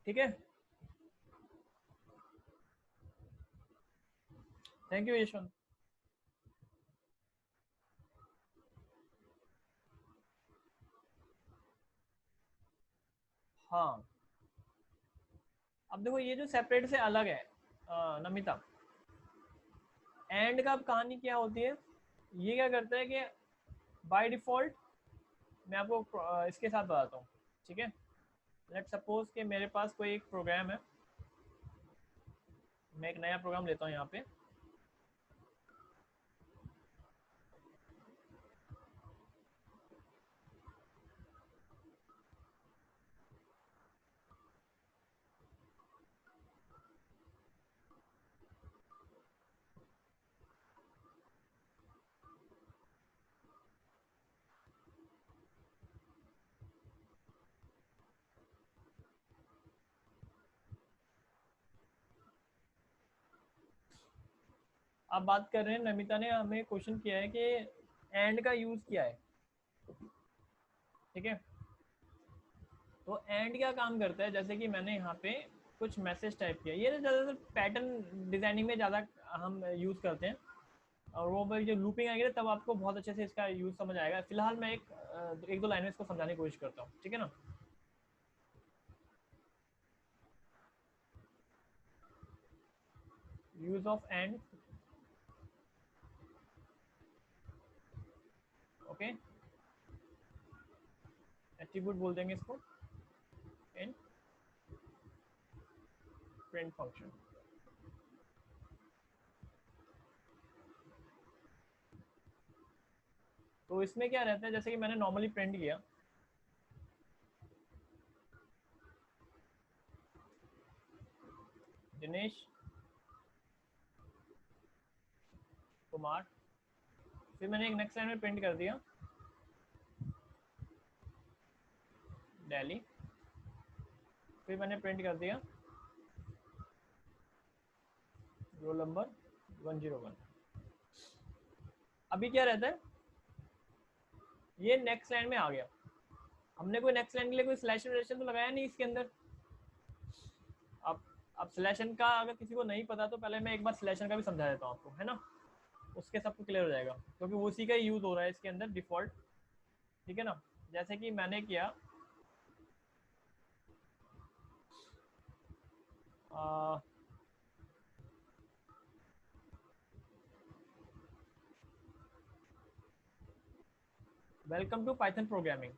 ठीक है, thank you Yashwant. हाँ, अब देखो ये जो सेपरेट से अलग है नमिता, एंड का अब कहानी क्या होती है, ये क्या करता है कि बाय डिफॉल्ट मैं आपको इसके साथ बताता हूँ। ठीक है, लेट सपोज कि मेरे पास कोई एक प्रोग्राम है, मैं एक नया प्रोग्राम लेता हूँ यहाँ पे। आप बात कर रहे हैं, नमिता ने हमें क्वेश्चन किया है कि एंड का यूज क्या है। ठीक है, तो एंड क्या काम करता है, जैसे कि मैंने यहाँ पे कुछ मैसेज टाइप किया, ये ज़्यादातर पैटर्न डिजाइनिंग में ज़्यादा हम यूज़ करते हैं, और वो भाई जो लूपिंग आएगी तब आपको बहुत अच्छे से इसका यूज़ समझ आएगा। फिलहाल मैं एक दो लाइन में इसको समझाने की कोशिश करता हूँ। ठीक है ना, use of and. Okay, attribute बोल देंगे इसको, इन प्रिंट फंक्शन। तो इसमें क्या रहता है, जैसे कि मैंने नॉर्मली प्रिंट किया, दिनेश कुमार, फिर मैंने एक नेक्स्ट लाइन में प्रिंट कर दिया दिल्ली, फिर मैंने प्रिंट कर दिया रोल नंबर 101। अभी क्या रहता है, ये नेक्स्ट लाइन में आ गया, हमने कोई नेक्स्ट लाइन के लिए कोई स्लैश तो लगाया नहीं इसके अंदर। अब अब सिलेक्शन का अगर किसी को नहीं पता तो पहले मैं एक बार सिलेक्शन का भी समझा देता हूँ आपको, है ना, उसके सबको क्लियर हो जाएगा, क्योंकि वो उसी का यूज हो रहा है इसके अंदर डिफॉल्ट। ठीक है ना, जैसे कि मैंने किया वेलकम टू पाइथन प्रोग्रामिंग।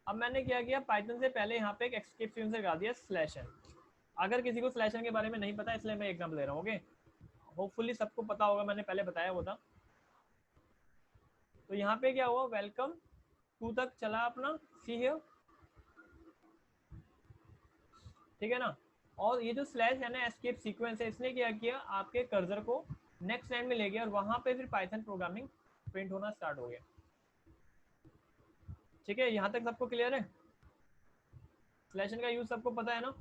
अब मैंने क्या किया, पाइथन से पहले यहाँ पे एक एस्केप स्ट्रीम से लगा दिया स्लैश एन। अगर किसी को स्लैश एन के बारे में नहीं पता इसलिए मैं एग्जाम्पल दे रहा हूँ। ओके, होपफुली सबको पता होगा, मैंने पहले बताया वो था। तो यहाँ पे क्या हुआ, वेलकम टू तक चला अपना, सी हियर। ठीक है ना, और ये जो स्लैश है ना, एस्केप सीक्वेंस है, इसने क्या किया, आपके कर्सर को नेक्स्ट लाइन में ले गया और वहां पे फिर पाइथन प्रोग्रामिंग प्रिंट होना स्टार्ट हो गया। ठीक है, यहाँ तक सबको क्लियर है, स्लैश एन का यूज सबको पता है ना।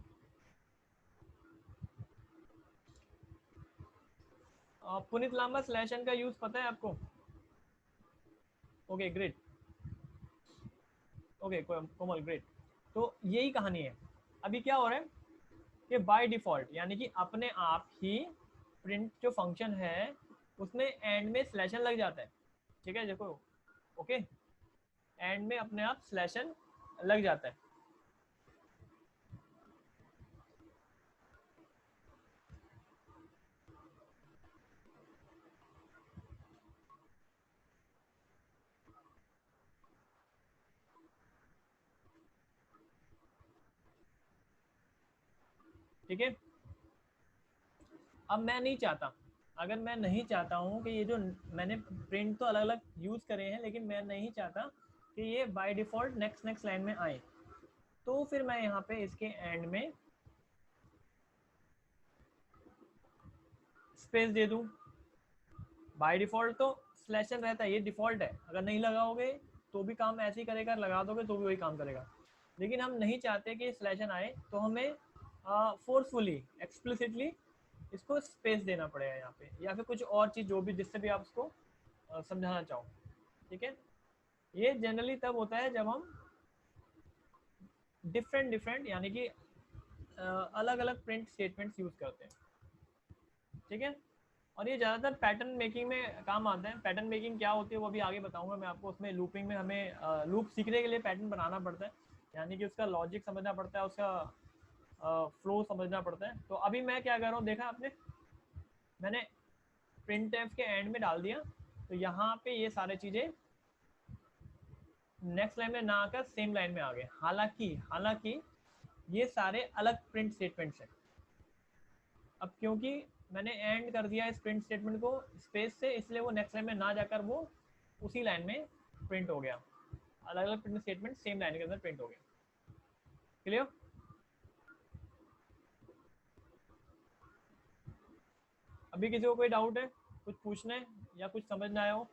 पुनीत लांबा, स्लैश एन का यूज पता है आपको? ओके ग्रेट, ओके कोमल ग्रेट। तो यही कहानी है। अभी क्या हो रहा है कि बाय डिफॉल्ट यानी कि अपने आप ही प्रिंट जो फंक्शन है उसमें एंड में स्लैशन लग जाता है। ठीक है, देखो, ओके, एंड में अपने आप स्लैशन लग जाता है। ठीक है, अब मैं नहीं चाहता, अगर मैं नहीं चाहता हूँ कि ये जो मैंने प्रिंट तो अलग अलग यूज करे हैं लेकिन मैं नहीं चाहता कि ये by default next next line में आए, तो फिर मैं यहाँ पे इसके एंड में स्पेस दे दूँ। बाय डिफॉल्ट तो स्लैशन रहता है, ये डिफॉल्ट है, अगर नहीं लगाओगे तो भी काम ऐसे ही करेगा, लगा दोगे तो भी वही काम करेगा। लेकिन हम नहीं चाहते कि स्लैशन आए, तो हमें फोर्सफुली एक्सप्लिसिटली इसको स्पेस देना पड़ेगा यहाँ पे, या फिर कुछ और चीज़ जो भी जिससे भी आप उसको समझाना चाहो। ठीक है, ये जनरली तब होता है जब हम डिफरेंट डिफरेंट यानी कि अलग अलग प्रिंट स्टेटमेंट्स यूज़ करते हैं, ठीक है। और ये ज़्यादातर पैटर्न मेकिंग में काम आते हैं। पैटर्न मेकिंग क्या होती है वो भी आगे बताऊंगा मैं आपको। उसमें लूपिंग में हमें लूप सीखने के लिए पैटर्न बनाना पड़ता है, यानी कि उसका लॉजिक समझना पड़ता है, उसका फ्लो समझना पड़ता है। तो अभी मैं क्या कर रहा हूँ, देखा आपने, मैंने प्रिंट एफ के एंड में डाल दिया, तो यहाँ पे ये सारी चीज़ें नेक्स्ट लाइन में ना आकर सेम लाइन में आ गए। हालांकि हालांकि ये सारे अलग प्रिंट स्टेटमेंट्स हैं। अब क्योंकि मैंने एंड कर दिया इस प्रिंट स्टेटमेंट को स्पेस से, इसलिए वो नेक्स्ट लाइन में ना जाकर वो उसी लाइन में प्रिंट हो गया। अलग अलग प्रिंट स्टेटमेंट सेम लाइन के अंदर प्रिंट हो गया। क्लियर? अभी किसी को कोई डाउट है, कुछ पूछना है या कुछ समझ ना आया हो?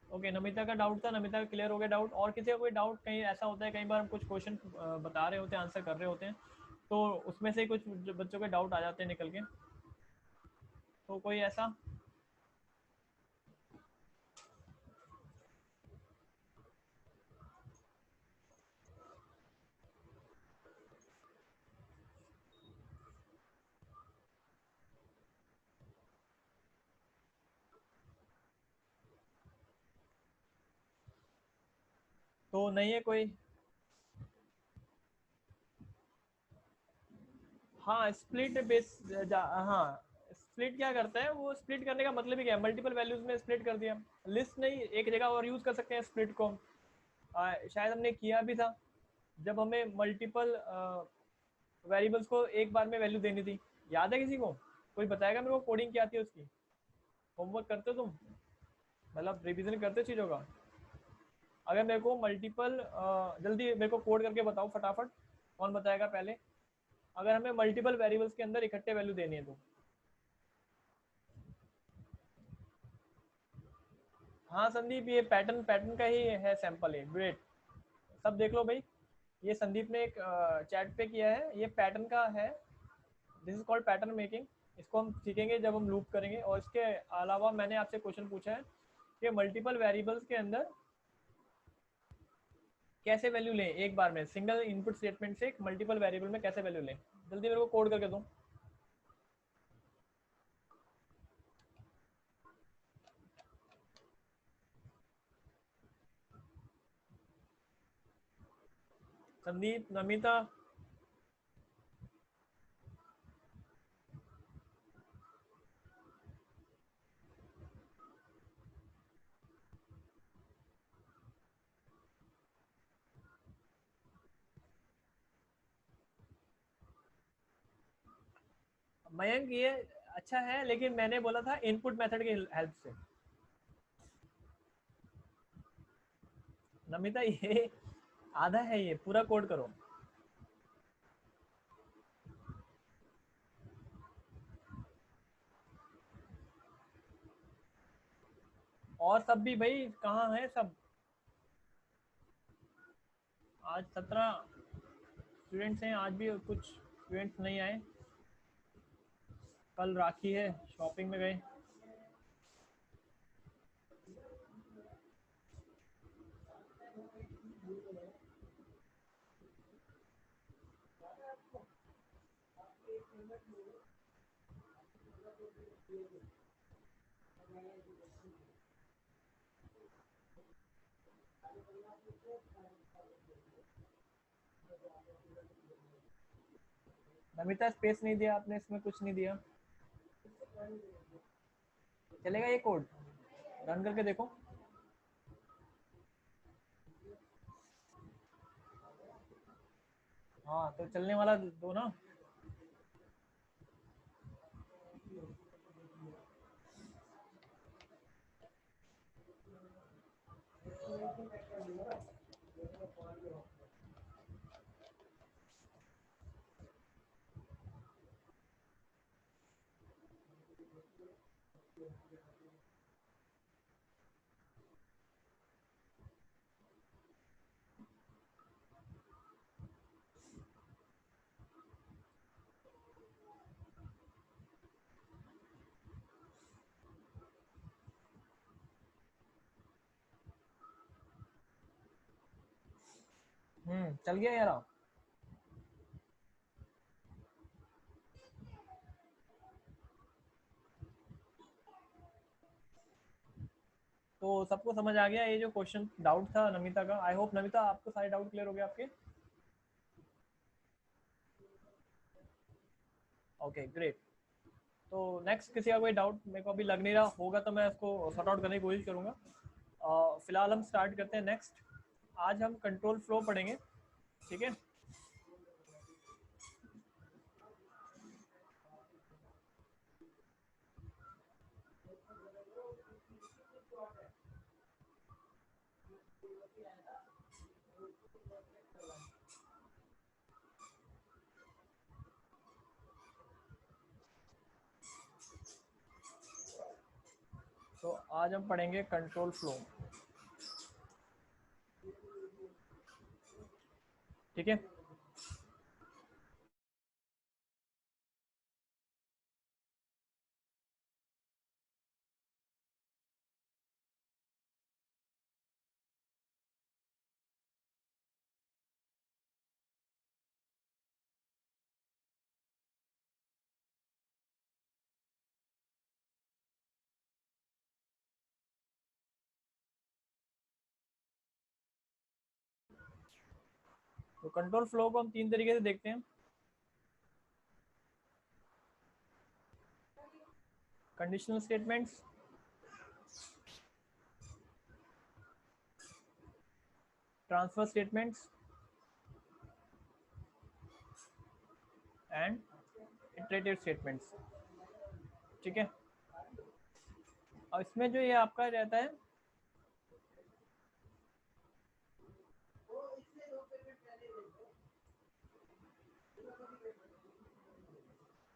ओके, नमिता का डाउट था, नमिता का क्लियर हो गया डाउट। और किसी का कोई डाउट? कहीं ऐसा होता है कई बार हम कुछ क्वेश्चन बता रहे होते हैं, आंसर कर रहे होते हैं, तो उसमें से कुछ बच्चों के डाउट आ जाते हैं निकल के, तो कोई ऐसा? तो नहीं है कोई? हाँ, स्प्लिट बेस हाँ, स्प्लिट क्या करता है, वो स्प्लिट करने का मतलब ही क्या है, मल्टीपल वैल्यूज में स्प्लिट कर दिया। लिस्ट नहीं, एक जगह और यूज कर सकते हैं स्प्लिट को। शायद हमने किया भी था जब हमें मल्टीपल वेरिएबल्स को एक बार में वैल्यू देनी थी। याद है किसी को? कोई बताएगा मेरे को कोडिंग क्या आती है उसकी? होमवर्क करते हो तुम? मतलब रिवीजन करते हो चीज़ों का? अगर मेरे को मल्टीपल, जल्दी मेरे को कोड करके बताओ फटाफट, कौन बताएगा पहले? अगर हमें मल्टीपल वेरिएबल्स के अंदर इकट्ठे वैल्यू देनी है तो? हाँ संदीप, ये पैटर्न पैटर्न का ही है, सैंपल है। ग्रेट, सब देख लो भाई। ये संदीप ने एक चैट पे किया है, ये पैटर्न का है। This is called pattern making. इसको हम सीखेंगे जब हम लूप करेंगे। और इसके अलावा मैंने आपसे क्वेश्चन पूछा है कि मल्टीपल वेरिएबल्स के अंदर कैसे वैल्यू लें एक बार में, सिंगल इनपुट स्टेटमेंट से मल्टीपल वेरिएबल में कैसे वैल्यू लें। जल्दी मेरे को कोड करके दो। संदीप, नमिता। मयंक, ये अच्छा है, लेकिन मैंने बोला था इनपुट मेथड की हेल्प से। नमिता, ये आधा है, ये पूरा कोड करो। और सब भी भाई कहाँ है सब? आज 17 स्टूडेंट्स हैं, आज भी कुछ स्टूडेंट्स नहीं आए। कल राखी है, शॉपिंग में गए। नमिता, स्पेस नहीं दिया आपने, इसमें कुछ नहीं दिया। चलेगा ये कोड? रन करके देखो। हाँ, तो चलने वाला दो ना। चल गया यार। तो सबको समझ आ गया ये जो क्वेश्चन डाउट था नमिता का? आई होप नमिता आपको सारे डाउट क्लियर हो गए आपके। Okay great. तो नेक्स्ट किसी का कोई डाउट मेरे को अभी लग नहीं रहा होगा, तो मैं इसको सॉर्ट आउट करने की कोशिश करूँगा। फिलहाल हम स्टार्ट करते हैं नेक्स्ट। आज हम कंट्रोल फ्लो पढ़ेंगे, ठीक है। तो आज हम पढ़ेंगे कंट्रोल फ्लो, ठीक है। तो कंट्रोल फ्लो को हम तीन तरीके से देखते हैं। Conditional statements, transfer statements and iterative statements, ठीक है। और इसमें जो ये आपका रहता है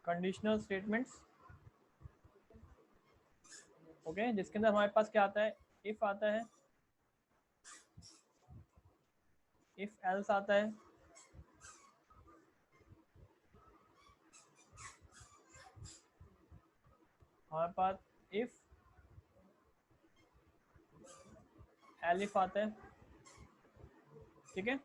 कंडीशनल स्टेटमेंट्स, ओके, जिसके अंदर हमारे पास क्या आता है, इफ आता है, इफ एल्स आता है, हमारे पास इफ एलिफ आता है, ठीक है।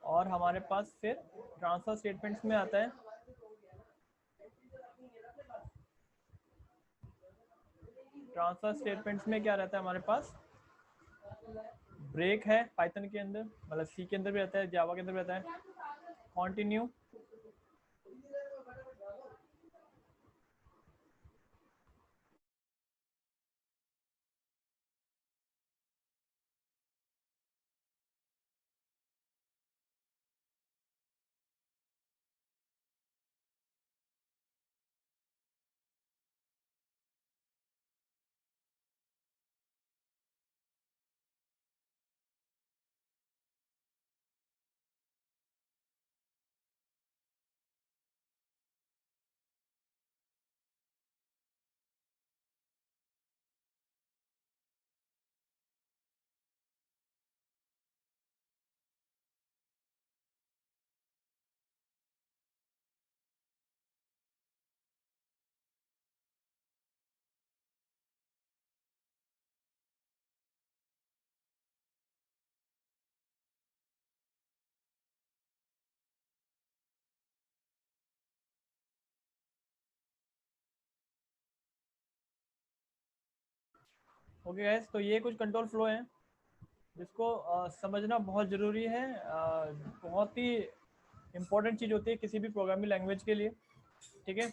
और हमारे पास फिर ट्रांसफर स्टेटमेंट्स में आता है ट्रांसफर स्टेटमेंट्स में क्या रहता है हमारे पास, ब्रेक है पाइथन के अंदर, मतलब सी के अंदर भी रहता है, जावा के अंदर भी रहता है, कंटिन्यू, ओके गाइस। तो ये कुछ कंट्रोल फ्लो है जिसको समझना बहुत ज़रूरी है, बहुत ही इम्पोर्टेंट चीज़ होती है किसी भी प्रोग्रामिंग लैंग्वेज के लिए, ठीक है।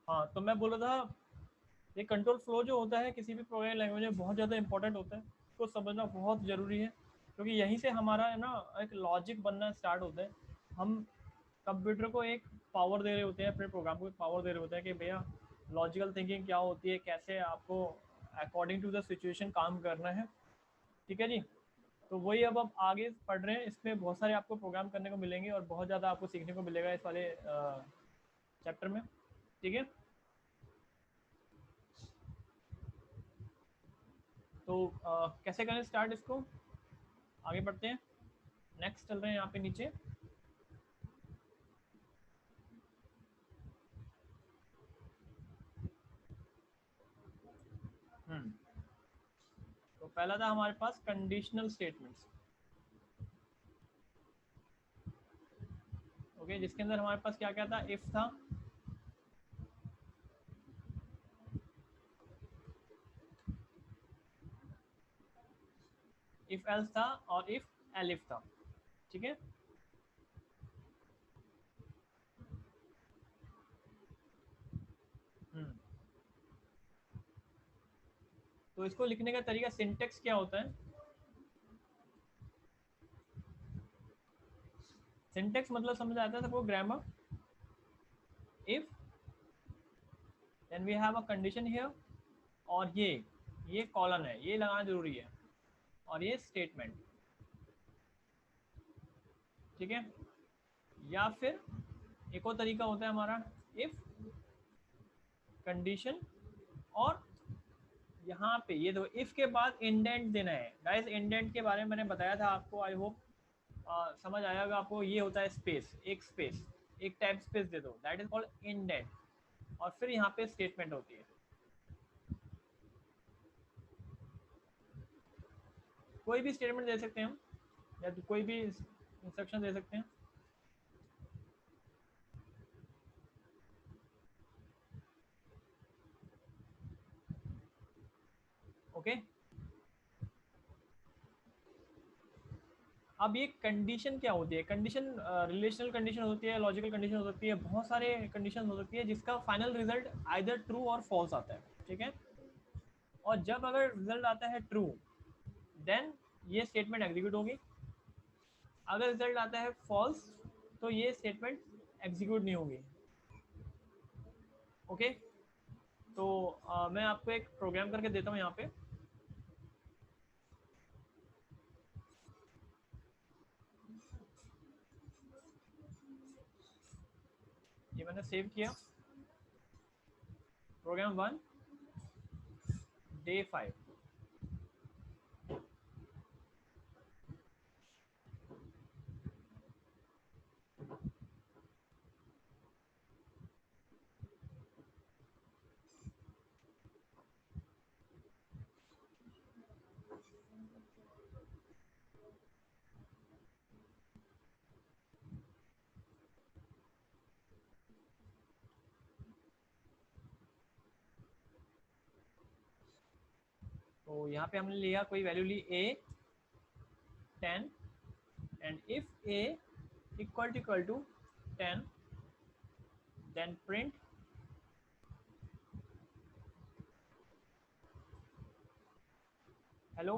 हाँ, तो मैं बोल रहा था ये कंट्रोल फ्लो जो होता है किसी भी प्रोग्रामिंग लैंग्वेज में बहुत ज़्यादा इंपॉर्टेंट होता है, इसको समझना बहुत ज़रूरी है, क्योंकि यहीं से हमारा है ना एक लॉजिक बनना स्टार्ट होता है। हम कंप्यूटर को एक पावर दे रहे होते हैं, अपने प्रोग्राम को पावर दे रहे होते हैं कि भैया लॉजिकल थिंकिंग क्या होती है, कैसे आपको अकॉर्डिंग टू द सिचुएशन काम करना है। ठीक है जी। तो वही अब आप आगे पढ़ रहे हैं, इसमें बहुत सारे आपको प्रोग्राम करने को मिलेंगे और बहुत ज़्यादा आपको सीखने को मिलेगा इस वाले चैप्टर में। ठीक है। तो कैसे करें स्टार्ट इसको, आगे बढ़ते हैं। नेक्स्ट चल रहे हैं यहाँ पे नीचे। तो पहला था हमारे पास कंडीशनल स्टेटमेंट्स। ओके, जिसके अंदर हमारे पास क्या क्या था, इफ था, इफ एल्स था और इफ एलिफ था। ठीक है। हम्म तो इसको लिखने का तरीका, सिंटेक्स क्या होता है, सिंटेक्स मतलब समझ आता है सबको, grammar. If then we have a condition here, और ये कॉलन है, ये लगाना जरूरी है, और ये स्टेटमेंट। ठीक है। या फिर एक और तरीका होता है हमारा, इफ कंडीशन, और यहाँ पे ये दो, इफ के बाद इंडेंट देना है। गाइस इंडेंट के बारे में मैंने बताया था आपको, आई होप समझ आएगा आपको। ये होता है स्पेस, एक टाइप स्पेस दे दो, दैट इज कॉल्ड इंडेंट, और फिर यहाँ पे स्टेटमेंट होती है। कोई भी स्टेटमेंट दे सकते हैं हम, या तो कोई भी इंस्ट्रक्शन दे सकते हैं। ओके। अब ये कंडीशन क्या होती है, कंडीशन रिलेशनल कंडीशन होती है, लॉजिकल कंडीशन हो सकती है, बहुत सारे कंडीशन हो सकती है जिसका फाइनल रिजल्ट आइदर ट्रू और फॉल्स आता है। ठीक है। और जब अगर रिजल्ट आता है ट्रू, देन ये स्टेटमेंट एग्जीक्यूट होगी। अगर रिजल्ट आता है फॉल्स, तो ये स्टेटमेंट एग्जीक्यूट नहीं होगी। ओके। तो मैं आपको एक प्रोग्राम करके देता हूँ यहाँ पे। ये मैंने सेव किया, प्रोग्राम 1 डे 5। तो यहाँ पे हमने लिया, कोई वैल्यू ली a 10, and if a equal to 10, then print hello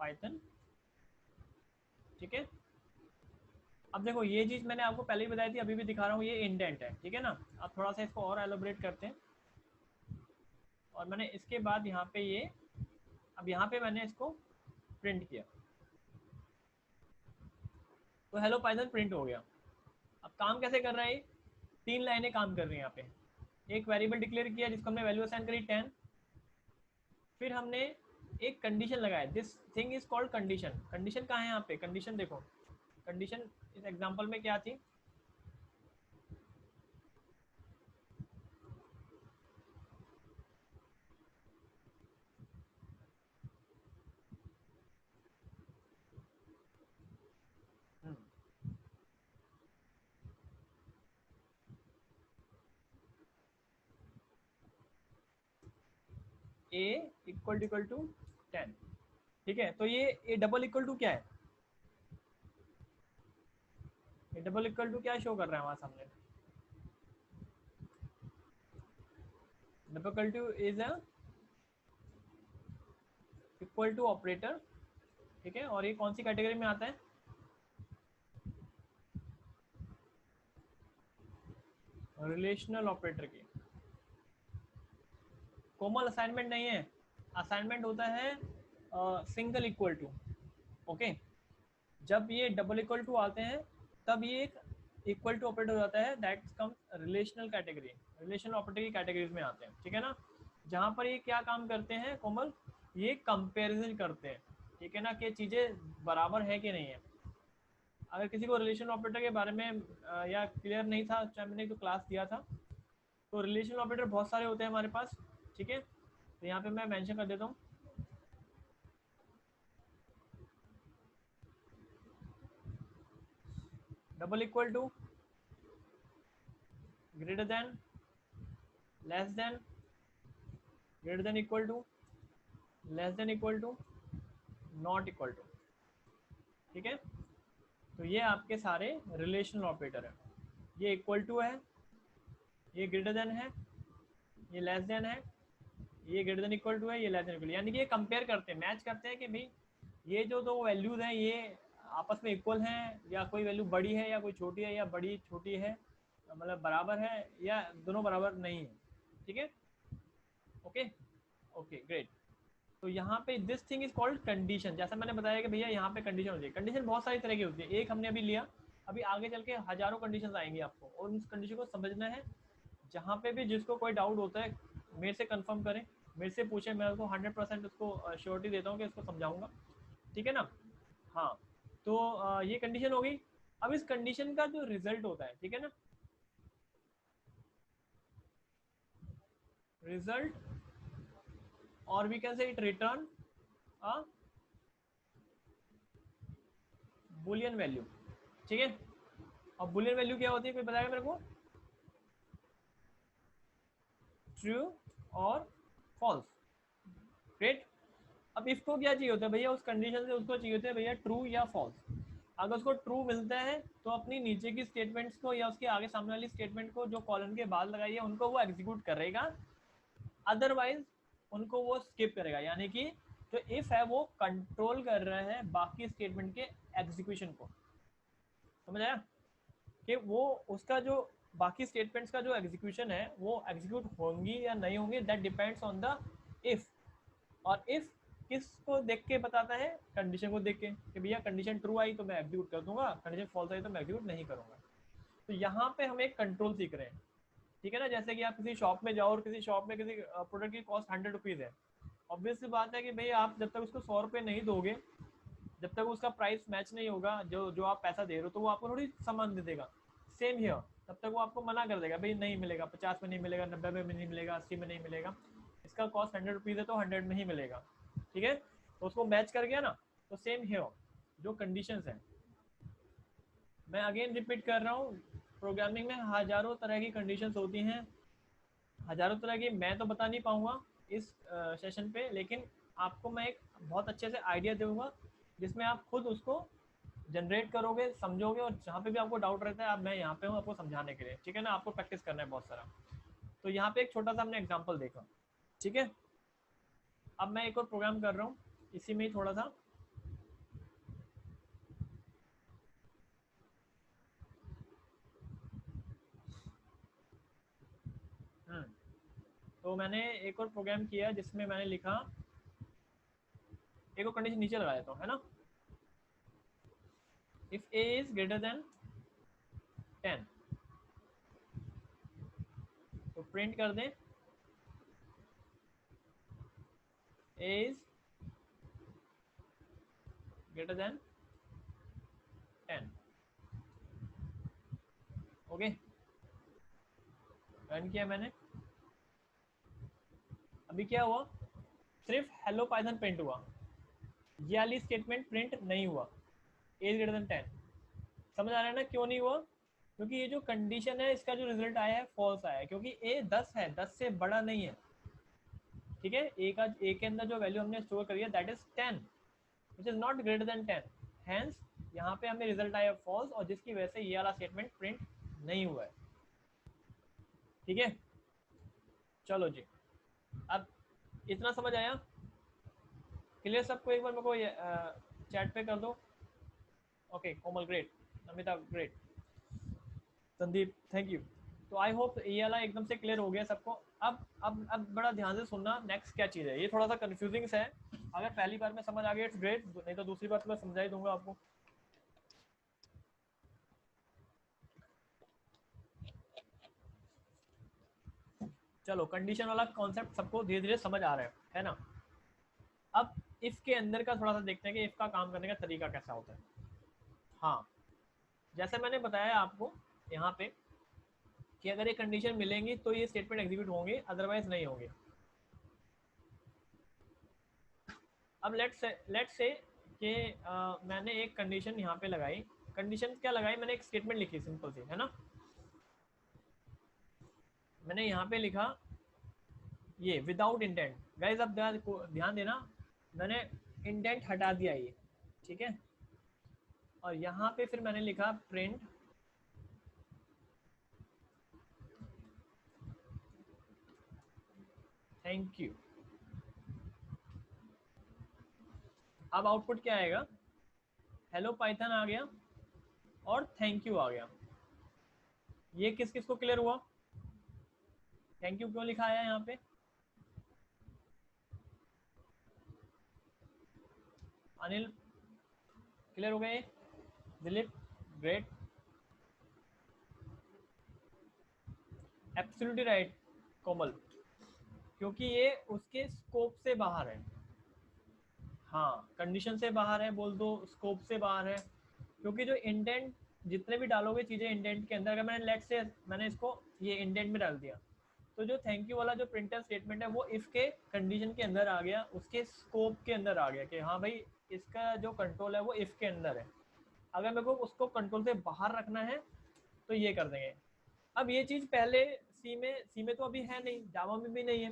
python. ठीक है। अब देखो, ये चीज़ मैंने आपको पहले ही बताई थी, अभी भी दिखा रहा हूँ, ये इंडेंट है। ठीक है ना। अब थोड़ा सा इसको और एलोबरेट करते हैं, और मैंने इसके बाद यहाँ पे ये, अब यहाँ पे मैंने इसको प्रिंट किया, तो हेलो पाइथन प्रिंट हो गया। अब काम कैसे कर रहा है, 3 लाइनें काम कर रही हैं यहाँ पे। एक वेरिएबल डिक्लेयर किया जिसको हमने वैल्यू असाइन करी 10, फिर हमने एक कंडीशन लगाया, this thing is called condition. Condition कहाँ है यहाँ पे, कंडीशन देखो, कंडीशन इस एग्जांपल में क्या थी, ए इक्वल टू 10। ठीक है। तो ये ए डबल इक्वल टू क्या है, ए डबल इक्वल टू क्या शो कर रहा है हमारे सामने, double equal to is a equal to operator. ठीक है। और ये कौन सी कैटेगरी में आता है, रिलेशनल ऑपरेटर की। कोमल असाइनमेंट नहीं है, असाइनमेंट होता है सिंगल इक्वल टू। ओके, जब ये डबल इक्वल टू आते हैं तब ये एक इक्वल टू ऑपरेटर हो जाता है, that comes relational category, relational operator की कैटेगरीज में आते हैं, ठीक है ना। जहाँ पर ये क्या काम करते हैं कोमल, ये कंपैरिजन करते हैं, ठीक है ना, कि चीज़ें बराबर है कि नहीं है। अगर किसी को रिलेशन ऑपरेटर के बारे में या क्लियर नहीं था, चाहे मैंने तो क्लास दिया था, तो रिलेशन ऑपरेटर बहुत सारे होते हैं हमारे पास, ठीक है। तो यहाँ पे मैं मेंशन कर देता हूँ, double equal to, greater than, less than, greater than equal to, less than equal to, not equal to, ठीक है। तो ये आपके सारे रिलेशनल ऑपरेटर है। ये इक्वल टू है, ये ग्रेटर देन है, ये लेस देन है, ये ग्रेटर देन इक्वल टू है, ये लेस देन इक्वल, यानी कि ये कंपेयर करते हैं, मैच करते हैं कि भाई ये जो दो वैल्यूज हैं ये आपस में इक्वल हैं, या कोई वैल्यू बड़ी है या कोई छोटी है, या बड़ी छोटी है मतलब बराबर है, या दोनों बराबर नहीं है, ठीक है। Okay okay great. तो यहाँ पे this thing is called condition. जैसा मैंने बताया कि भैया यहाँ पे कंडीशन होती है, कंडीशन बहुत सारी तरह की होती है, एक हमने अभी लिया, अभी आगे चल के हजारों कंडीशन आएंगी आपको, और उस कंडीशन को समझना है। जहाँ पे भी जिसको कोई डाउट होता है मेरे से कंफर्म करें, मेरे से पूछें, मैं उसको 100% उसको श्योरिटी देता हूँ कि इसको समझाऊंगा, ठीक है ना। हाँ, तो ये कंडीशन हो गई। अब इस कंडीशन का जो रिजल्ट होता है, ठीक है ना, रिजल्ट, और we can say it return a boolean value, ठीक है। अब बुलियन वैल्यू क्या होती है, कोई बताएगा मेरे को, ट्रू और फॉल्स, ग्रेट। अब इसको क्या चाहिए होता है भैया, उस कंडीशन से उसको चाहिए होता है भैया ट्रू या फॉल्स। अगर उसको ट्रू मिलता है तो अपनी नीचे की स्टेटमेंट्स को या उसके आगे सामने वाली स्टेटमेंट को जो कॉलन के बाद लगाई है उनको वो एग्जीक्यूट करेगा, अदरवाइज उनको वो स्किप करेगा। यानी कि जो इफ है वो कंट्रोल कर रहा है बाकी स्टेटमेंट के एग्जीक्यूशन को, समझ आया, कि वो उसका जो बाकी स्टेटमेंट्स का जो एग्जीक्यूशन है वो एग्जीक्यूट होंगी या नहीं होंगी, that depends on the if. और इफ किसको देख के बताता है, कंडीशन को देख के, कि भैया कंडीशन ट्रू आई तो मैं एग्जीक्यूट कर दूंगा, कंडीशन फॉल्स आई तो मैं एग्जीक्यूट नहीं करूंगा। तो यहाँ पे हम एक कंट्रोल सीख रहे हैं, ठीक है ना। जैसे कि आप किसी शॉप में जाओ और किसी शॉप में किसी प्रोडक्ट की कॉस्ट 100 रुपीज़ है, ऑब्वियस सी बात है कि भाई आप जब तक उसको 100 रुपये नहीं दोगे, जब तक उसका प्राइस मैच नहीं होगा, जो जो आप पैसा दे रहे हो, तो वो आपको थोड़ी सामान दे देगा। सेम हियर, तब तक वो आपको मना कर देगा, भाई नहीं मिलेगा, 50 में नहीं मिलेगा, 90 में नहीं मिलेगा, 80 में नहीं मिलेगा, इसका कॉस्ट 100 रुपीज़ है तो 100 में ही मिलेगा, ठीक है। तो उसको मैच कर गया ना। तो सेम हियर जो कंडीशंस हैं, मैं अगेन रिपीट कर रहा हूँ, प्रोग्रामिंग में हज़ारों तरह की कंडीशंस होती हैं, हज़ारों तरह की मैं तो बता नहीं पाऊँगा इस सेशन पे, लेकिन आपको मैं एक बहुत अच्छे से आइडिया दूंगा जिसमें आप खुद उसको जनरेट करोगे, समझोगे, और जहाँ पे भी आपको डाउट रहता है आप, मैं यहाँ पे हूँ आपको समझाने के लिए, ठीक है ना। आपको प्रैक्टिस करना है बहुत सारा। तो यहाँ पे एक छोटा सा हमने एग्जाम्पल देखा, ठीक है। अब मैं एक और प्रोग्राम कर रहा हूँ इसी में ही थोड़ा सा, तो मैंने एक और प्रोग्राम किया जिसमें मैंने लिखा, एक और कंडीशन नीचे लगा देता हूँ, है ना। If A is greater than 10, तो प्रिंट कर दें A is greater than 10। Okay, run किया मैंने। अभी क्या हुआ, सिर्फ हेलो पाइथन प्रिंट हुआ, ये वाली स्टेटमेंट प्रिंट नहीं हुआ, एज ग्रेटर देन 10। समझ आ रहा है ना क्यों नहीं हुआ, क्योंकि ये जो कंडीशन है इसका जो रिजल्ट आया है फॉल्स आया है, क्योंकि ए 10 है, 10 से बड़ा नहीं है, ठीक है। ए के अंदर जो वैल्यू हमने स्टोर करी है that is 10, which is not greater than 10, hence यहाँ पे हमें रिजल्ट आया फॉल्स, और जिसकी वजह से ये वाला स्टेटमेंट प्रिंट नहीं हुआ है, ठीक है। चलो जी, अब इतना समझ आया, क्लियर सबको, एक बार मेरे को चैट पे कर दो। Okay Komal great, Namita great, Sandeep thank you. तो आई होप ये वाला एकदम से क्लियर हो गया सबको। अब बड़ा ध्यान से सुनना, नेक्स्ट क्या चीज़ है, ये थोड़ा सा कंफ्यूजिंग सा है। अगर पहली बार में समझ आ गया इट्स ग्रेट, नहीं तो दूसरी बार तो मैं समझा ही दूंगा आपको। चलो, कंडीशन वाला कॉन्सेप्ट सबको धीरे धीरे समझ आ रहा है ना। अब इफ के अंदर का थोड़ा सा देखते हैं कि इफ का काम करने का तरीका कैसा होता है। हाँ, जैसे मैंने बताया आपको यहाँ पे कि अगर ये कंडीशन मिलेंगी तो ये स्टेटमेंट एग्जीक्यूट होंगे, अदरवाइज नहीं होंगे। अब लेट्स से कि मैंने एक कंडीशन यहाँ पे लगाई। कंडीशन क्या लगाई, मैंने एक स्टेटमेंट लिखी सिंपल सी, है ना। मैंने यहाँ पे लिखा ये विदाउट इंटेंट। गाइस अब ध्यान देना, मैंने इंटेंट हटा दिया ये, ठीक है। और यहाँ पे फिर मैंने लिखा प्रिंट थैंक यू। अब आउटपुट क्या आएगा, हेलो पाइथन आ गया और थैंक यू आ गया। ये किस किस को क्लियर हुआ, थैंक यू क्यों लिखा है यहाँ पे। अनिल क्लियर हो गए, दिलीप ग्रेट, एब्सोल्युटली राइट कोमल, क्योंकि ये उसके स्कोप से बाहर है। हाँ, कंडीशन से बाहर है बोल दो, स्कोप से बाहर है, क्योंकि जो इंटेंट जितने भी डालोगे चीज़ें इंटेंट के अंदर, अगर मैंने लेट से मैंने इसको ये इंटेंट में डाल दिया, तो जो थैंक यू वाला जो प्रिंटर स्टेटमेंट है वो इफ के कंडीशन के अंदर आ गया, उसके स्कोप के अंदर आ गया कि हाँ भाई इसका जो कंट्रोल है वो इफ के अंदर है। अगर मेरे को उसको कंट्रोल से बाहर रखना है तो ये कर देंगे। अब ये चीज़ पहले सी में तो अभी है नहीं, जावा में भी नहीं है,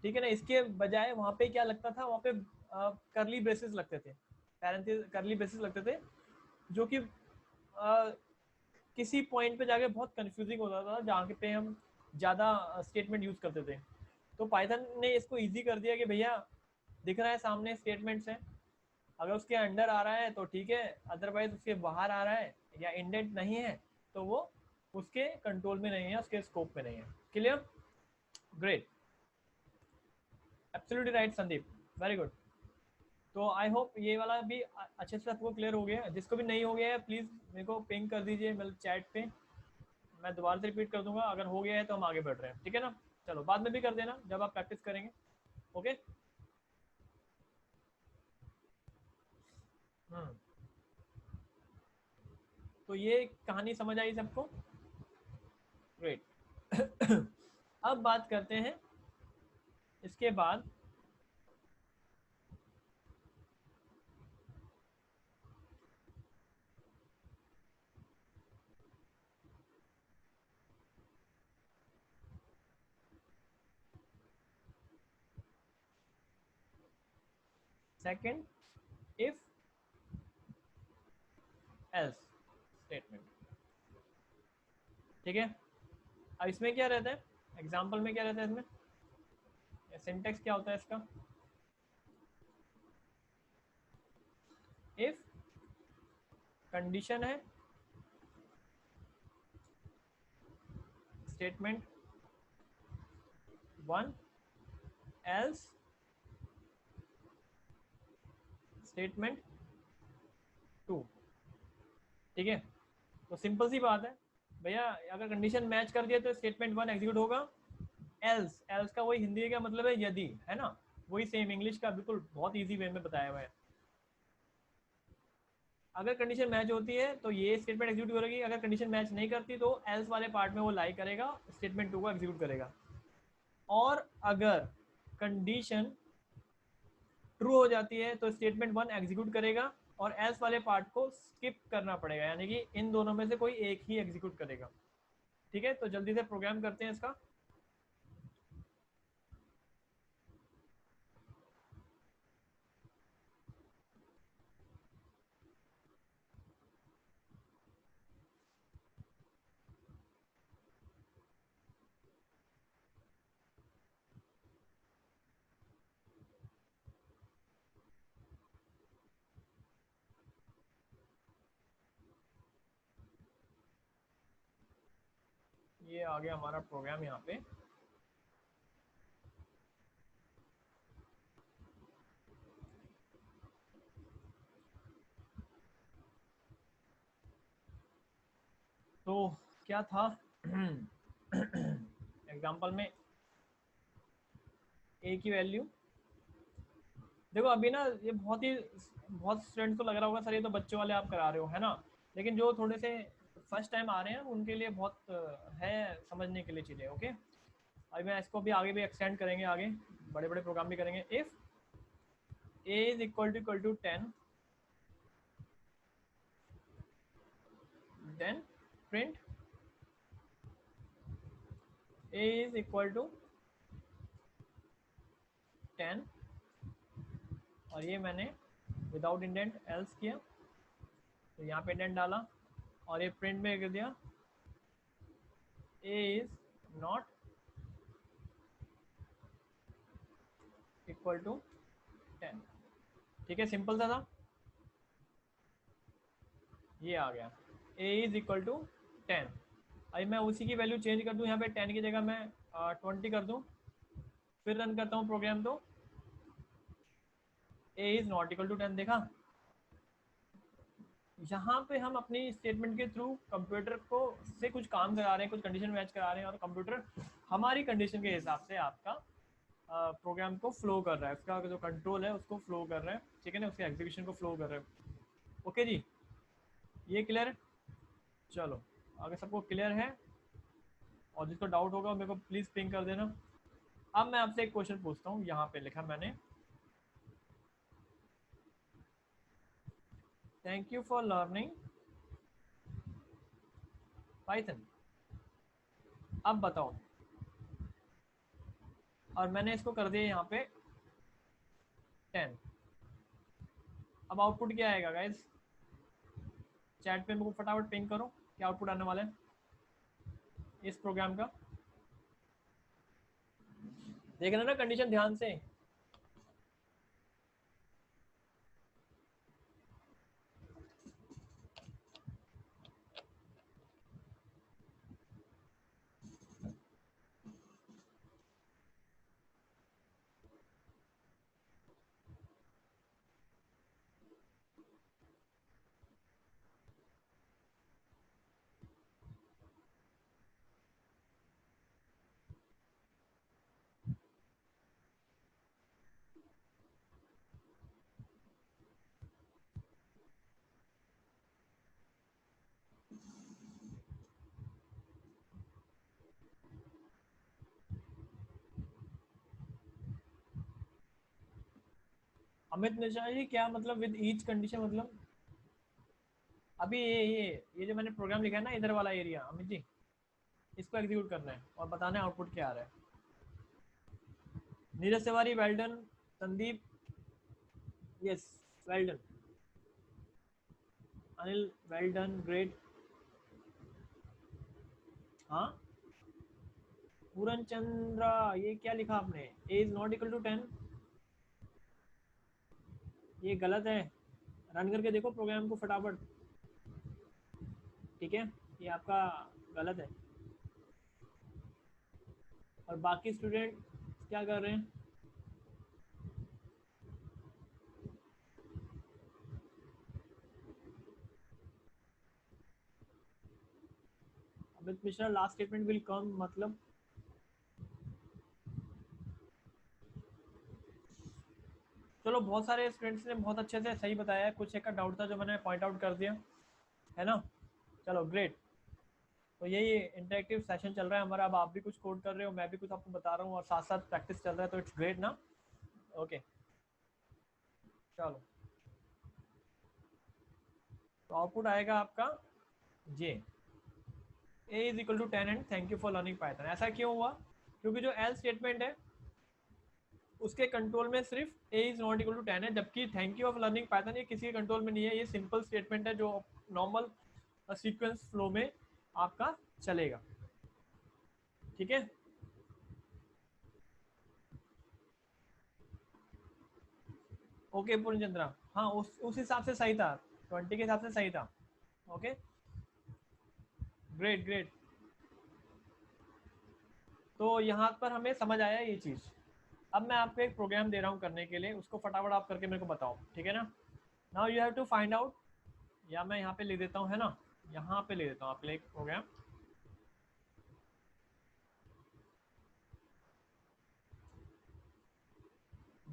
ठीक है ना। इसके बजाय वहाँ पे क्या लगता था, वहाँ पे करली ब्रेसेस लगते थे, पैरेंथेसिस करली ब्रेसेस लगते थे, जो कि किसी पॉइंट पे जाके बहुत कंफ्यूजिंग होता था जहाँ पे हम ज़्यादा स्टेटमेंट यूज़ करते थे। तो पाइथन ने इसको इजी कर दिया कि भैया दिख रहा है सामने स्टेटमेंट्स हैं, अगर उसके अंडर आ रहा है तो ठीक है, अदरवाइज उसके बाहर आ रहा है या इंडेंट नहीं है तो वो उसके कंट्रोल में नहीं है, उसके स्कोप में नहीं है। Clear, great, absolutely right Sandeep, very good. तो आई होप ये वाला भी अच्छे से आपको क्लियर हो गया। जिसको भी नहीं हो गया है प्लीज़ मेरे को पिंग कर दीजिए मतलब चैट पे, मैं दोबारा से रिपीट कर दूंगा। अगर हो गया है तो हम आगे बढ़ रहे हैं, ठीक है ना। चलो, बाद में भी कर देना जब आप प्रैक्टिस करेंगे, ओके। हम्म, तो ये कहानी समझ आई सबको, ग्रेट। अब बात करते हैं इसके बाद सेकंड इफ एल्स स्टेटमेंट, ठीक है। अब इसमें क्या रहता है, एग्जाम्पल में क्या रहता है इसमें, सिंटेक्स क्या होता है इसका, इफ कंडीशन है statement one else statement two, ठीक है। तो सिंपल सी बात है भैया, अगर कंडीशन मैच कर दिया तो स्टेटमेंट वन एग्जीक्यूट होगा। एल्स, एल्स का वही हिंदी का मतलब है यदि, है ना, वही सेम इंग्लिश का बिल्कुल बहुत इजी वे में बताया हुआ है। अगर कंडीशन मैच होती है तो ये स्टेटमेंट एग्जीक्यूट करेगी, अगर कंडीशन मैच नहीं करती तो एल्स वाले पार्ट में वो लाई करेगा, स्टेटमेंट टू को एग्जीक्यूट करेगा। और अगर कंडीशन ट्रू हो जाती है तो स्टेटमेंट वन एग्जीक्यूट करेगा और एल्स वाले पार्ट को स्किप करना पड़ेगा, यानी कि इन दोनों में से कोई एक ही एग्जीक्यूट करेगा, ठीक है। तो जल्दी से प्रोग्राम करते हैं इसका। ये आ गया हमारा प्रोग्राम यहाँ पे। तो क्या था एग्जाम्पल में ए की वैल्यू देखो, अभी ना ये बहुत स्टूडेंट को लग रहा होगा सर ये तो बच्चों वाले आप करा रहे हो, है ना, लेकिन जो थोड़े से फर्स्ट टाइम आ रहे हैं उनके लिए बहुत है समझने के लिए चीज़ें। ओके, अभी मैं इसको भी आगे भी एक्सटेंड करेंगे, आगे बड़े बड़े प्रोग्राम भी करेंगे। If A is equal to 10 then print A is equal to 10, और ये मैंने विदाउट इंडेंट एल्स किया, तो यहाँ पे इंडेंट डाला और ये प्रिंट में कर दिया ए इज नॉट इक्वल टू 10। ठीक है, सिंपल सा था, ये आ गया ए इज इक्वल टू 10। अभी मैं उसी की वैल्यू चेंज कर दूं, यहाँ पे 10 की जगह मैं 20 कर दूं, फिर रन करता हूँ प्रोग्राम, तो ए इज नॉट इक्वल टू 10। देखा, यहाँ पे हम अपनी स्टेटमेंट के थ्रू कंप्यूटर को से कुछ काम करा रहे हैं, कुछ कंडीशन मैच करा रहे हैं, और कंप्यूटर हमारी कंडीशन के हिसाब से आपका प्रोग्राम को फ्लो कर रहा है, उसका जो कंट्रोल है उसको फ्लो कर रहा है, ठीक है ना, उसके एग्जीक्यूशन को फ्लो कर रहा है। ओके जी, ये क्लियर है? चलो, अगर सबको क्लियर है और जिसको डाउट होगा मेरे को प्लीज़ पिंग कर देना। अब मैं आपसे एक क्वेश्चन पूछता हूँ, यहाँ पे लिखा मैंने, thank you for learning Python. अब बताओ, और मैंने इसको कर दिया यहाँ पे 10। अब आउटपुट क्या आएगा गाइज? चैट पे मेरे को फटाफट पिंग करो, क्या आउटपुट आने वाला है इस प्रोग्राम का। देख रहे ना कंडीशन ध्यान से? अमित निशा जी, क्या मतलब विद ईच कंडीशन? मतलब अभी ये जो मैंने प्रोग्राम लिखा है ना, इधर वाला एरिया, अमित जी इसको एग्जीक्यूट करना है और बताना है आउटपुट क्या आ रहा है। Neeraj Tiwari well done, Sandeep yes well done, Anil well done, great. हाँ, पूरन चंद्रा, ये क्या लिखा आपने? ए इज नॉट इक्वल टू 10, ये गलत है, रन करके देखो प्रोग्राम को फटाफट। ठीक है, ये आपका गलत है। और बाकी स्टूडेंट क्या कर रहे हैं? Amit Mishra, last statement will come, मतलब चलो, बहुत सारे स्टूडेंट्स ने बहुत अच्छे से सही बताया है, कुछ एक का डाउट था जो मैंने पॉइंट आउट कर दिया, है ना। चलो ग्रेट, तो यही इंटरेक्टिव सेशन चल रहा है हमारा। अब आप भी कुछ कोड कर रहे हो, मैं भी कुछ आपको बता रहा हूँ, और साथ साथ प्रैक्टिस चल रहा है, तो इट्स ग्रेट ना। ओके, चलो, तो आउटपुट आएगा आपका जे, A is equal to 10 and thank you for learning Python. ऐसा क्यों हुआ? क्योंकि जो एल स्टेटमेंट है उसके कंट्रोल में सिर्फ ए इज नॉट इक्वल टू 10 है, जबकि thank you of learning Python ये किसी के कंट्रोल में नहीं है, ये सिंपल स्टेटमेंट है जो नॉर्मल सीक्वेंस फ्लो में आपका चलेगा। ठीक है, ओके पूर्ण चंद्रा, हाँ उस हिसाब से सही था, 20 के हिसाब से सही था। Okay, great great. तो यहाँ पर हमें समझ आया ये चीज़। अब मैं आपको एक प्रोग्राम दे रहा हूँ करने के लिए, उसको फटाफट आप करके मेरे को बताओ, ठीक है ना। Now you have to find out, या मैं यहाँ पे ले देता हूँ, है ना, यहाँ पे ले देता हूँ आपके लिए एक प्रोग्राम।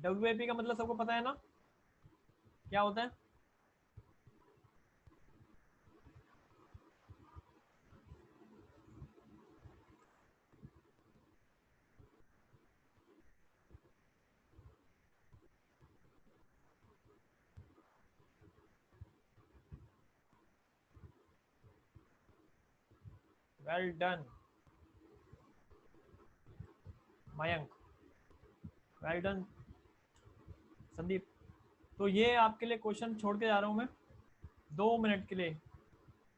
WAP का मतलब सबको पता है ना, क्या होता है? Well done Mayank, well done Sandeep. तो ये आपके लिए क्वेश्चन छोड़ के जा रहा हूँ मैं 2 मिनट के लिए,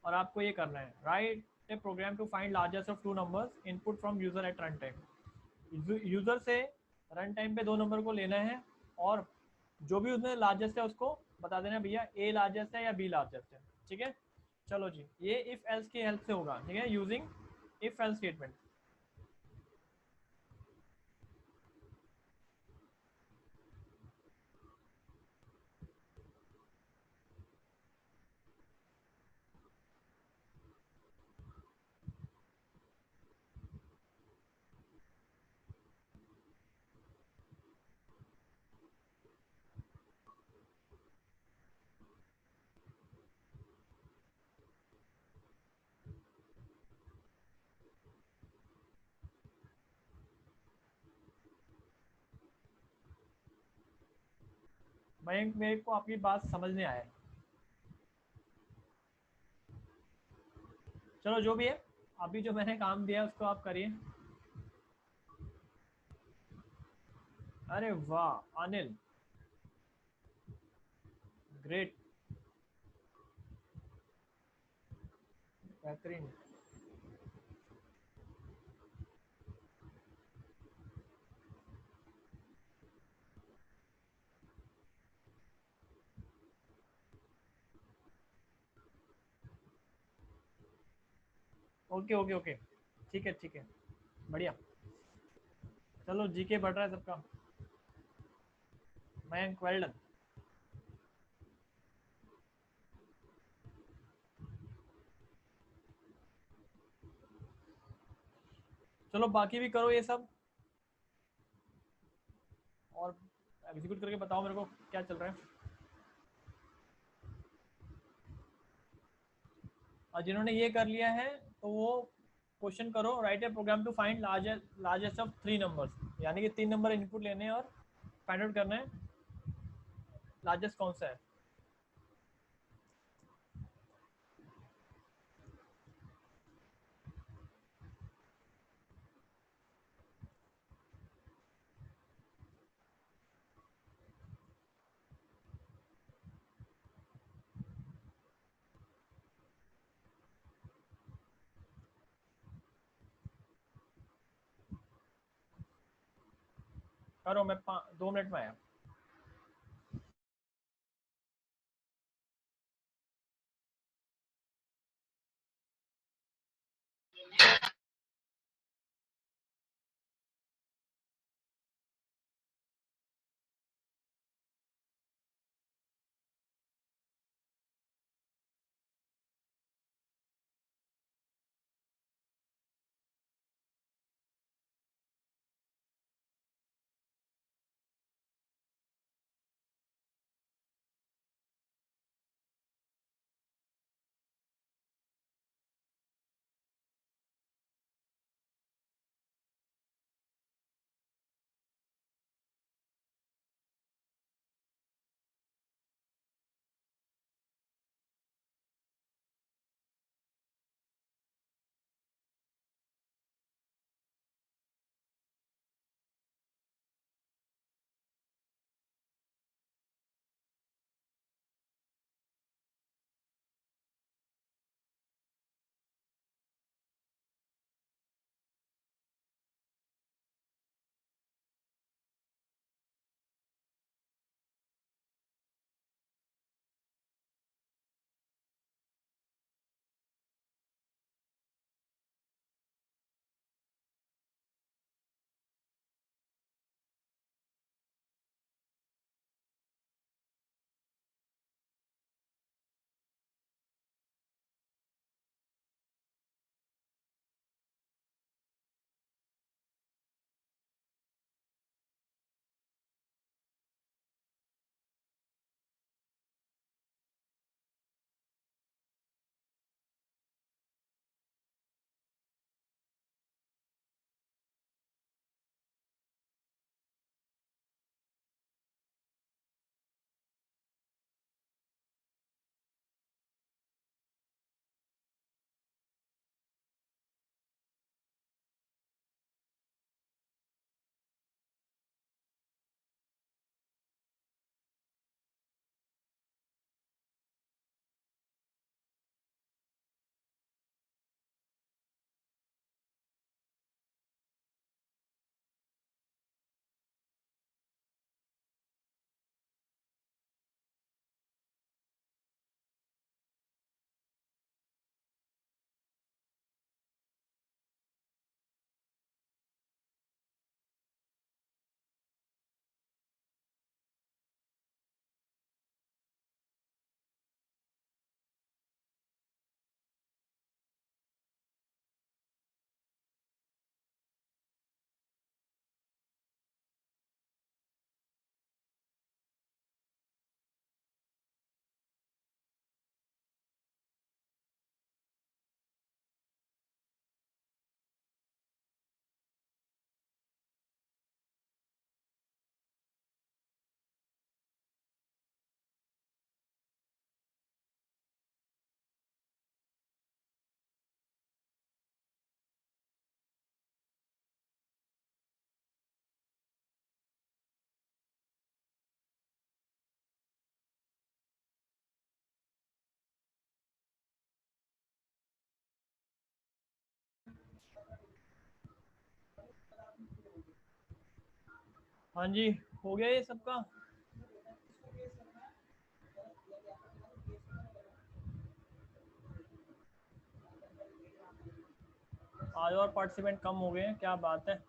और आपको ये करना है, write a program to find largest of two numbers input from user at run time. User से रन टाइम पे दो नंबर को लेना है, और जो भी उसमें लार्जेस्ट है उसको बता देना भैया ए लार्जेस्ट है या बी लार्जेस्ट है, ठीक है। चलो जी, ये इफ एल्स की हेल्प से होगा, ठीक है, using if else statement. Mayank, मेरे को आपकी बात समझ नहीं आया। चलो जो भी है, अभी जो मैंने काम दिया उसको आप करिए। अरे वाह अनिल, ग्रेट, बेहतरीन। ओके ओके ओके, ठीक है ठीक है, बढ़िया। चलो जीके बढ़ रहा है सबका। Mayank well done. चलो बाकी भी करो ये सब, और एग्जीक्यूट करके बताओ मेरे को क्या चल रहा है। और जिन्होंने ये कर लिया है तो वो क्वेश्चन करो, write a program to find largest of 3 numbers, यानी कि 3 नंबर इनपुट लेने हैं और फाइंड आउट करना है लार्जेस्ट कौन सा है। करो, मैं 2 मिनट में आया। हाँ जी, हो गया ये सबका। आज और पार्टिसिपेंट कम हो गए हैं, क्या बात है।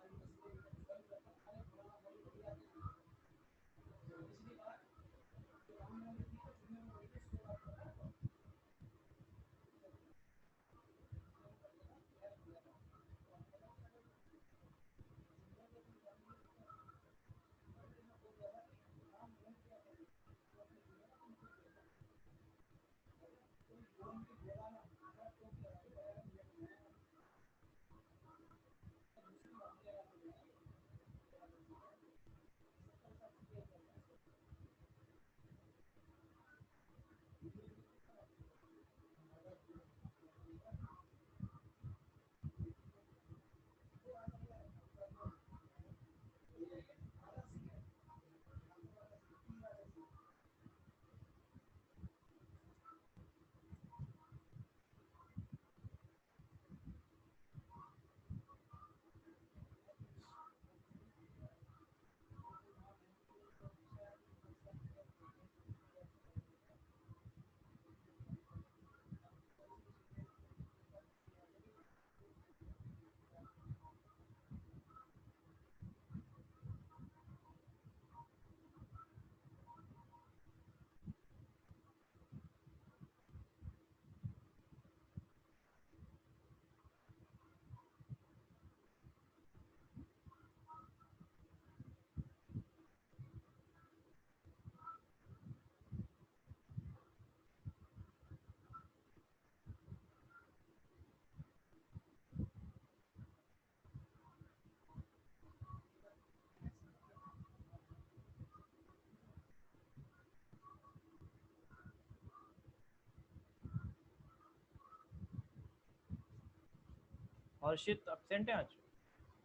हर्षित एब्सेंट है आज,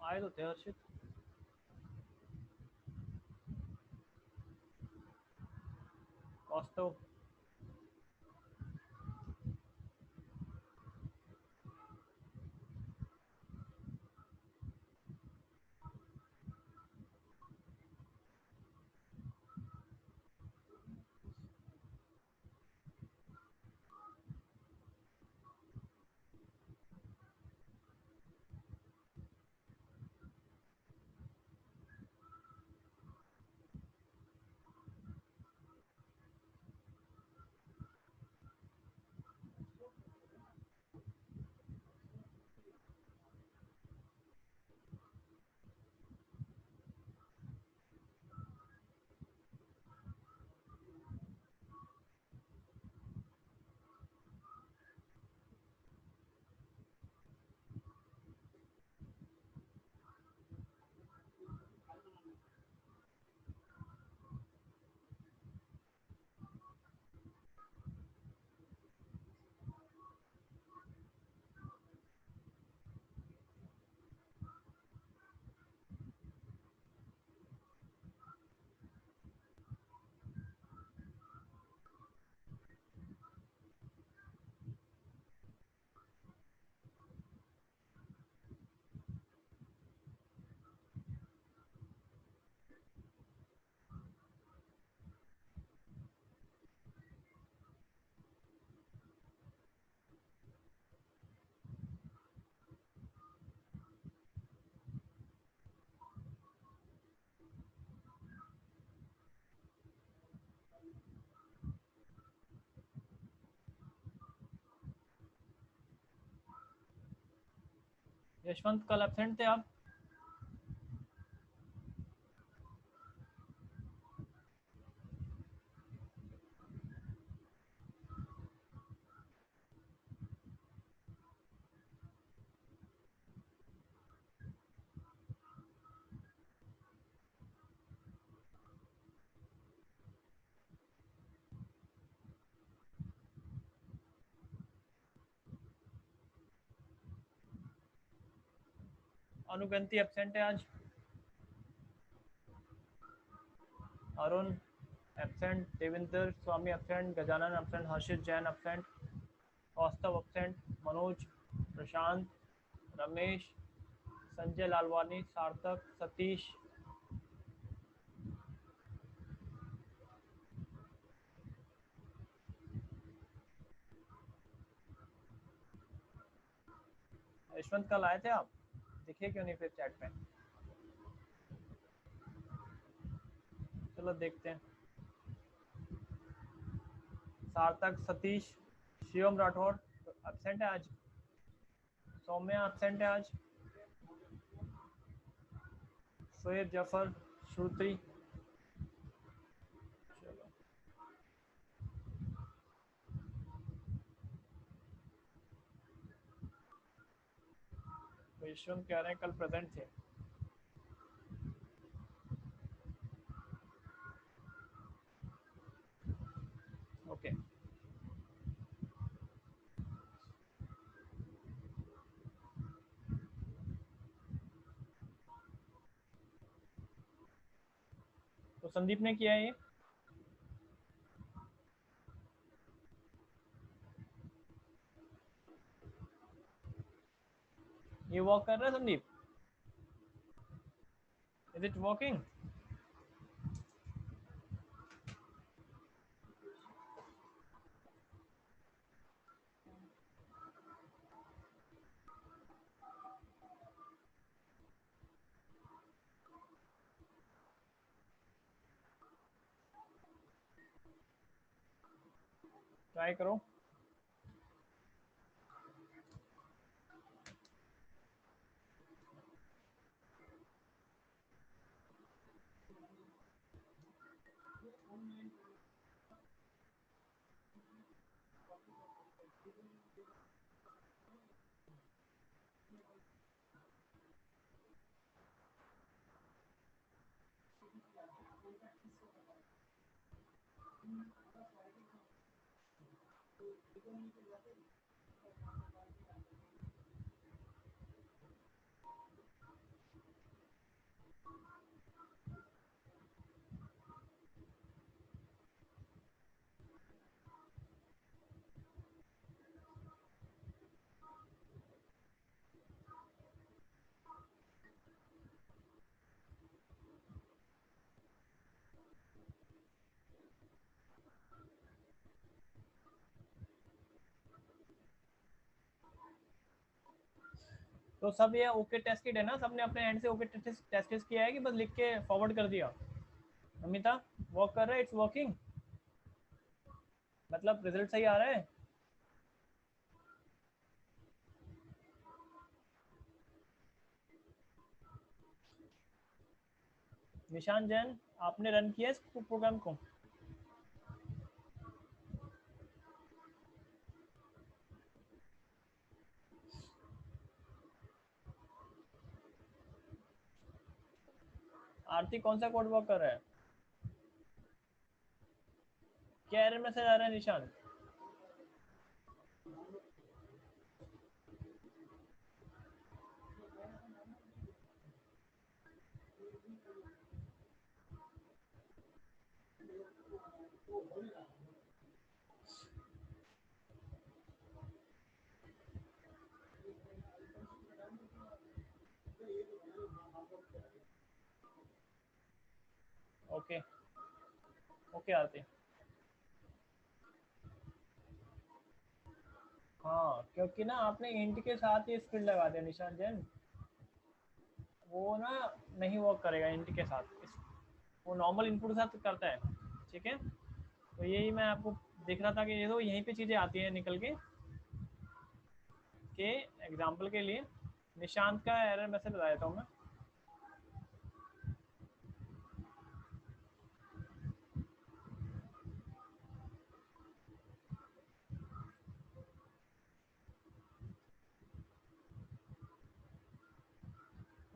आए तो थे हर्षित। कौस्तव, यशवंत कल एब्सेंट थे आप। अनुगंती एब्सेंट है आज। अरुण एब्सेंट, देवेंद्र स्वामी एब्सेंट, गजानन एब्सेंट, हर्षित जैन एब्सेंट, कौस्तव एब्सेंट, मनोज, प्रशांत, रमेश, संजय लालवानी, सार्थक, सतीश, यशवंत कल आए थे आप, दिखे क्यों नहीं फिर चैट पे? चलो देखते हैं। सार्थक, सतीश, शिवम राठौर एब्सेंट है आज, सौम्या एब्सेंट है आज, शोएब जफर, श्रुति। चलो तो यशवंत कह रहे हैं कल प्रेजेंट थे। ओके तो संदीप ने किया है ये वॉक कर रहा है Sandeep? Is it walking? Try करो। तो सब ये ओके टेस्ट किट है ना, सबने अपने एंड से ओके टेस्ट किया है कि बस लिख के फॉरवर्ड कर दिया? अमिता वॉक कर रहा है, इट्स वॉकिंग, मतलब रिजल्ट सही आ रहा है? निशान जैन आपने रन किया इस प्रोग्राम को? आरती कौन सा कोड वर्क कर रहा है? क्या एरर मैसेज आ रहा है निशान? ओके ओके आरती। हाँ क्योंकि ना आपने इंट के साथ ही स्क्रिप्ट लगा दिया निशान जैन, वो ना नहीं वर्क करेगा इंट के साथ, वो नॉर्मल इनपुट के साथ करता है। ठीक है, तो यही मैं आपको दिख रहा था कि ये तो यहीं पे चीज़ें आती हैं निकल के एग्जांपल के लिए निशांत का एरर मैसेज बता देता हूँ मैं।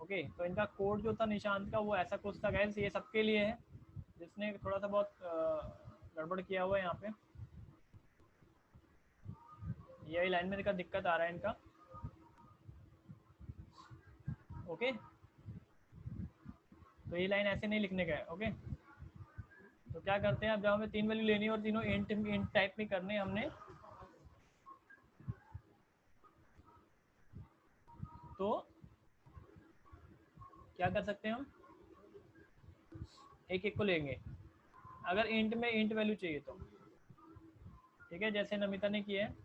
ओके तो इनका कोड जो था निशांत का वो ऐसा कुछ था गाइस, ये सबके लिए है जिसने थोड़ा सा बहुत गड़बड़ किया हुआ है यहाँ पे, यही लाइन में इनका दिक्कत आ रहा है इनका। ओके तो ये लाइन ऐसे नहीं लिखने का है। ओके तो क्या करते हैं, अब जब हमें 3 वैल्यू लेनी है और तीनों इंट टाइप में करने हमने, तो क्या कर सकते हैं हम, एक एक को लेंगे अगर इंट में इंट वैल्यू चाहिए तो। ठीक है, जैसे नमिता ने किया है।